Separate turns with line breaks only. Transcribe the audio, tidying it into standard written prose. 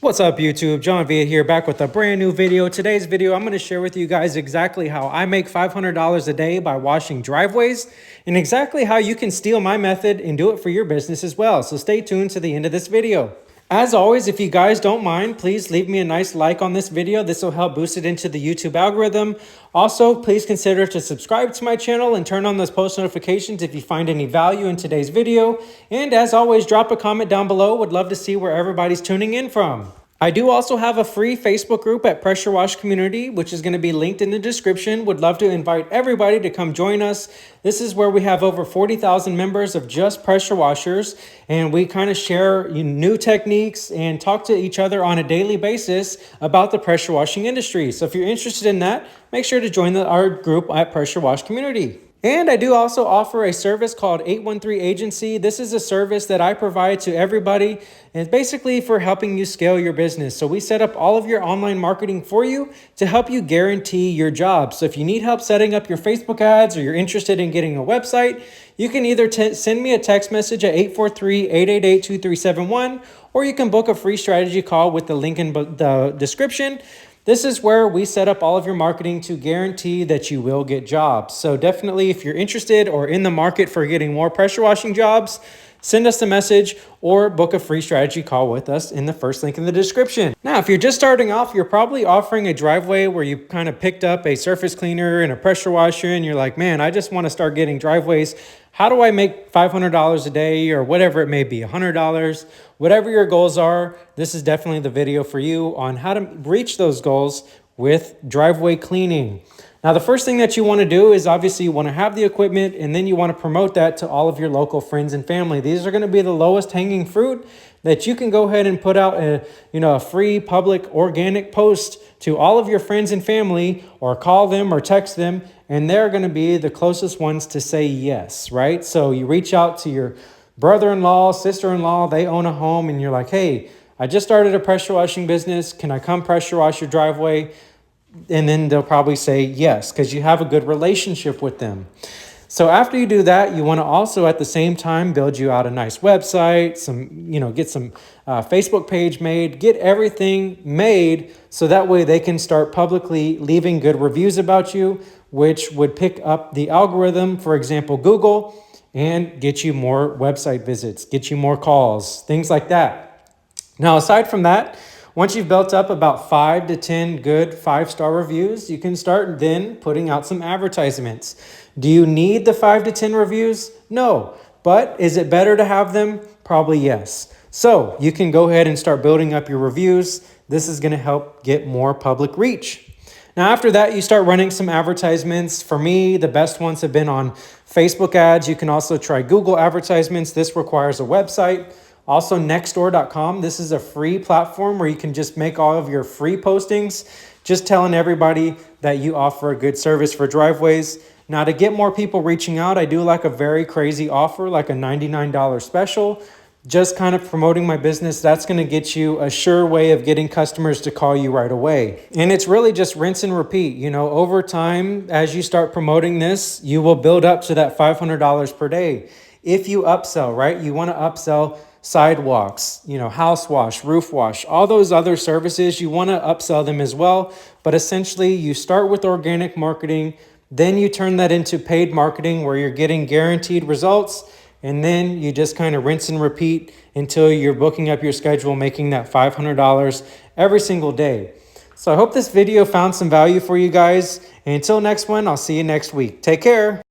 What's up YouTube, John Villa here, back with a brand new video. Today's video, I'm going to share with you guys exactly how I make $500 a day by washing driveways and exactly how you can steal my method and do it for your business as well. So stay tuned to the end of this video. As always, if you guys don't mind, please leave me a nice like on this video. This will help boost it into the YouTube algorithm. Also, please consider to subscribe to my channel and turn on those post notifications if you find any value in today's video. And as always, drop a comment down below. Would love to see where everybody's tuning in from. I do also have a free Facebook group at Pressure Wash Community, which is going to be linked in the description. Would love to invite everybody to come join us. This is where we have over 40,000 members of just pressure washers, and we kind of share new techniques and talk to each other on a daily basis about the pressure washing industry. So if you're interested in that, make sure to join our group at Pressure Wash Community. And I do also offer a service called 813 Agency. This is a service that I provide to everybody, and it's basically for helping you scale your business. So we set up all of your online marketing for you to help you guarantee your job. So if you need help setting up your Facebook ads or you're interested in getting a website, you can either send me a text message at 843-888-2371, or you can book a free strategy call with the link in the description. This is where we set up all of your marketing to guarantee that you will get jobs. So definitely, if you're interested or in the market for getting more pressure washing jobs, send us a message or book a free strategy call with us in the first link in the description. Now, if you're just starting off, you're probably offering a driveway where you kind of picked up a surface cleaner and a pressure washer, and you're like, man, I just want to start getting driveways. How do I make $500 a day or whatever it may be, $100? Whatever your goals are, this is definitely the video for you on how to reach those goals with driveway cleaning. Now, the first thing that you want to do is obviously you want to have the equipment, and then you want to promote that to all of your local friends and family. These are going to be the lowest hanging fruit that you can go ahead and put out a free public organic post to all of your friends and family, or call them or text them, and they're going to be the closest ones to say yes, right? So you reach out to your brother-in-law, sister-in-law, they own a home, and you're like, hey, I just started a pressure washing business. Can I come pressure wash your driveway? And then they'll probably say yes, because you have a good relationship with them. So after you do that, you want to also at the same time build you out a nice website, get some Facebook page made, get everything made so that way they can start publicly leaving good reviews about you, which would pick up the algorithm, for example, Google, and get you more website visits, get you more calls, things like that. Now, aside from that, once you've built up about 5 to 10 good 5-star reviews, you can start then putting out some advertisements. Do you need the 5 to 10 reviews? No. But is it better to have them? Probably yes. So you can go ahead and start building up your reviews. This is going to help get more public reach. Now, after that, you start running some advertisements. For me, the best ones have been on Facebook ads. You can also try Google advertisements. This requires a website. Also, Nextdoor.com. This is a free platform where you can just make all of your free postings, just telling everybody that you offer a good service for driveways. Now, to get more people reaching out, I do like a very crazy offer, like a $99 special. Just kind of promoting my business. That's going to get you a sure way of getting customers to call you right away. And it's really just rinse and repeat. Over time, as you start promoting this, you will build up to that $500 per day. If you upsell, right? You want to upsell sidewalks, house wash, roof wash, all those other services, you want to upsell them as well. But essentially, you start with organic marketing, then you turn that into paid marketing where you're getting guaranteed results, and then you just kind of rinse and repeat until you're booking up your schedule, making that $500 every single day. So I hope this video found some value for you guys. And until next one, I'll see you next week. Take care.